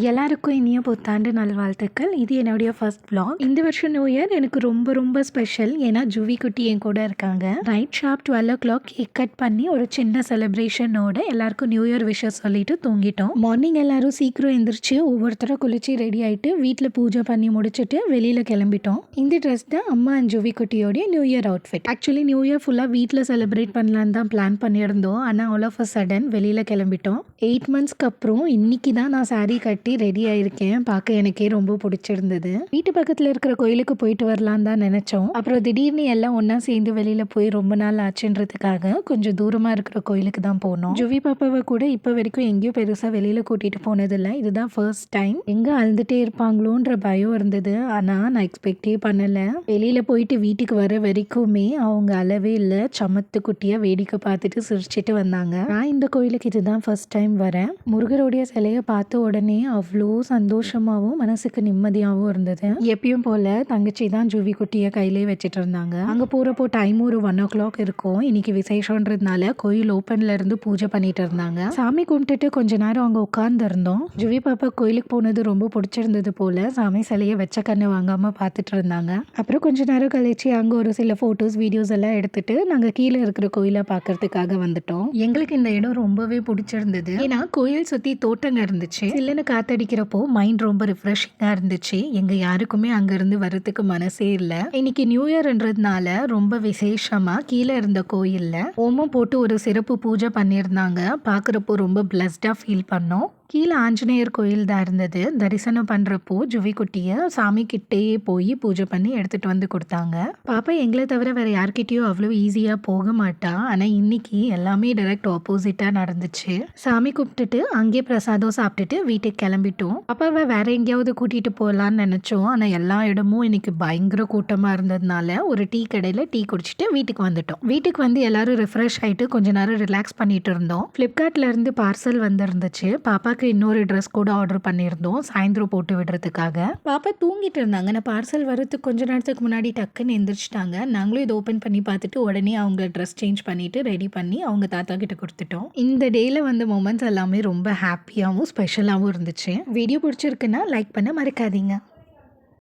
எல்லாருக்கும் இனிய புத்தாண்டு நல்வாழ்த்துக்கள். இது என்னுடைய ஃபர்ஸ்ட் vlog. இந்த வருஷம் நியூ இயர் எனக்கு ரொம்ப ரொம்ப ஸ்பெஷல். ஏன்னா ஜுவி குட்டி என் கூட இருக்காங்க. Night sharp 12 o'clock cake cut பண்ணி ஒரு சின்ன செலிப்ரேஷனோட எல்லாருக்கும் நியூ இயர் விஷஸ் சொல்லிட்டு தூங்கிட்டோம். மார்னிங் எல்லாரும் சீக்கிரம் எந்திரிச்சு ஒவ்வொருத்தரும் குளிச்சு ரெடி ஆயிட்டு வீட்டில் பூஜை பண்ணி முடிச்சுட்டு வெளியில கிளம்பிட்டோம். இந்த ட்ரெஸ் தான் அம்மா அண்ட் ஜுவி குட்டியோடைய new year outfit. Actually new year ஃபுல்லாக வீட்டில் செலிப்ரேட் பண்ணலான்னு தான் பிளான் பண்ணியிருந்தோம். ஆனால் ஆல் ஆஃப் அ சடன் வெளியில கிளம்பிட்டோம். 8 monthsக்கு அப்புறம் இன்னைக்கு தான் நான் சாரீ கட்டி ரெடி ஆயிருக்கேன். பார்க்க எனக்கே ரொம்ப பிடிச்சிருந்தது. வீட்டு பக்கத்துல இருக்கிற கோயிலுக்கு போயிட்டு வரலாம் தான் நினைச்சோம். அப்புறம் திடீர்னு எல்லாம் ஒன்னா சேர்ந்து வெளியில போய் ரொம்ப நாள் ஆச்சுன்றதுக்காக கொஞ்சம் தூரமா இருக்கிற கோயிலுக்கு தான் போனோம். ஜுவி பாப்பாவை கூட இப்ப வரைக்கும் எங்கேயும் பெருசா வெளியில கூட்டிட்டு போனதில்லை. இதுதான் ஃபர்ஸ்ட் டைம். எங்க அழுதுட்டே இருப்பாங்களோன்ற பயம் இருந்தது. ஆனா நான் எக்ஸ்பெக்டே பண்ணல. வெளியில போயிட்டு வீட்டுக்கு வர வரைக்குமே அவங்க அளவே இல்லை. சமத்து குட்டியா வேடிக்கை பார்த்துட்டு சிரிச்சிட்டு வந்தாங்க. நான் இந்த கோயிலுக்கு இதுதான் ஃபர்ஸ்ட் டைம் வரேன். முருகருடைய சிலையை பார்த்த உடனே அவ்வளோ சந்தோஷமாகவும் மனசுக்கு நிம்மதியாகவும் இருந்தது. எப்பயும் போல தங்கச்சி தான் ஜுவி குட்டியை கையிலே வச்சுட்டு இருந்தாங்க. அங்க போறப்போ டைம் ஒரு 1 o'clock இருக்கும். இன்னைக்கு விசேஷன்றதுனால கோயில் ஓப்பன்ல இருந்து பூஜை பண்ணிட்டு இருந்தாங்க. சாமி கும்பிட்டுட்டு கொஞ்ச நேரம் அங்க உட்கார்ந்து இருந்தோம். ஜுவி பாப்பா கோயிலுக்கு போனது ரொம்ப பிடிச்சிருந்தது போல சாமி சிலையை வச்ச கண்ணு வாங்காம பார்த்துட்டு இருந்தாங்க. அப்புறம் கொஞ்ச நேரம் கழிச்சு அங்க ஒரு சில போட்டோஸ் வீடியோஸ் எல்லாம் எடுத்துட்டு நாங்க கீழே இருக்கிற கோயிலை பார்க்கறதுக்காக வந்துட்டோம். எங்களுக்கு இந்த இடம் ரொம்பவே பிடிச்சிருந்தது. ஏன்னா கோயில் சுத்தி தோட்டங்க இருந்துச்சு. சில்லுன்னு காத்தடிக்கிறப்போ மைண்ட் ரொம்ப ரிஃப்ரெஷிங்கா இருந்துச்சு. எங்க யாருக்குமே அங்க இருந்து வர்றதுக்கு மனசே இல்ல. இன்னைக்கு நியூ இயர்ன்றதுனால ரொம்ப விசேஷமா கீழே இருந்த கோயில்ல ஓமம் போட்டு ஒரு சிறப்பு பூஜை பண்ணியிருந்தாங்க. பாக்குறப்போ ரொம்ப பிளஸ்டா ஃபீல் பண்ணோம். கீழே ஆஞ்சநேயர் கோயில் தான் இருந்தது. தரிசனம் பண்றப்போ ஜுவி குட்டிய சாமி கிட்டேயே போய் பூஜை பண்ணி எடுத்துட்டு வந்து கொடுத்தாங்க. பாப்பா எங்களை தவிர வேற யார்கிட்டயும் அவ்வளவு ஈஸியா போக மாட்டா. ஆனா இன்னைக்கு எல்லாமே டைரக்ட் ஆப்போசிட்டா நடந்துச்சு. சாமி கும்பிட்டுட்டு அங்கே பிரசாதம் சாப்பிட்டுட்டு வீட்டுக்கு கிளம்பிட்டோம். பாப்பாவை வேற எங்கேயாவது கூட்டிட்டு போகலான்னு நினைச்சோம். ஆனா எல்லா இடமும் இன்னைக்கு பயங்கர கூட்டமா இருந்ததுனால ஒரு டீ கடையில டீ குடிச்சிட்டு வீட்டுக்கு வந்துட்டோம். வீட்டுக்கு வந்து எல்லாரும் ரிஃப்ரெஷ் ஆயிட்டு கொஞ்ச நேரம் ரிலாக்ஸ் பண்ணிட்டு இருந்தோம். பிளிப்கார்ட்ல இருந்து பார்சல் வந்திருந்துச்சு. பாப்பா இன்னொரு ட்ரெஸ் கூட ஆர்டர் பண்ணியிருந்தோம் சாயந்தரம் போட்டு விடுறதுக்காக. பாப்பா தூங்கிட்டு இருந்தாங்க. நான் பார்சல் வரதுக்கு கொஞ்ச நேரத்துக்கு முன்னாடி டக்குன்னு எந்திரிச்சிட்டாங்க. நாங்களும் இதை ஓப்பன் பண்ணி பார்த்துட்டு உடனே அவங்க ட்ரெஸ் சேஞ்ச் பண்ணிட்டு ரெடி பண்ணி அவங்க தாத்தா கிட்ட கொடுத்துட்டோம். இந்த டேல வந்த மொமெண்ட்ஸ் எல்லாமே ரொம்ப ஹாப்பியாகவும் ஸ்பெஷலாகவும் இருந்துச்சு. வீடியோ பிடிச்சிருக்குன்னா லைக் பண்ண மறக்காதீங்க.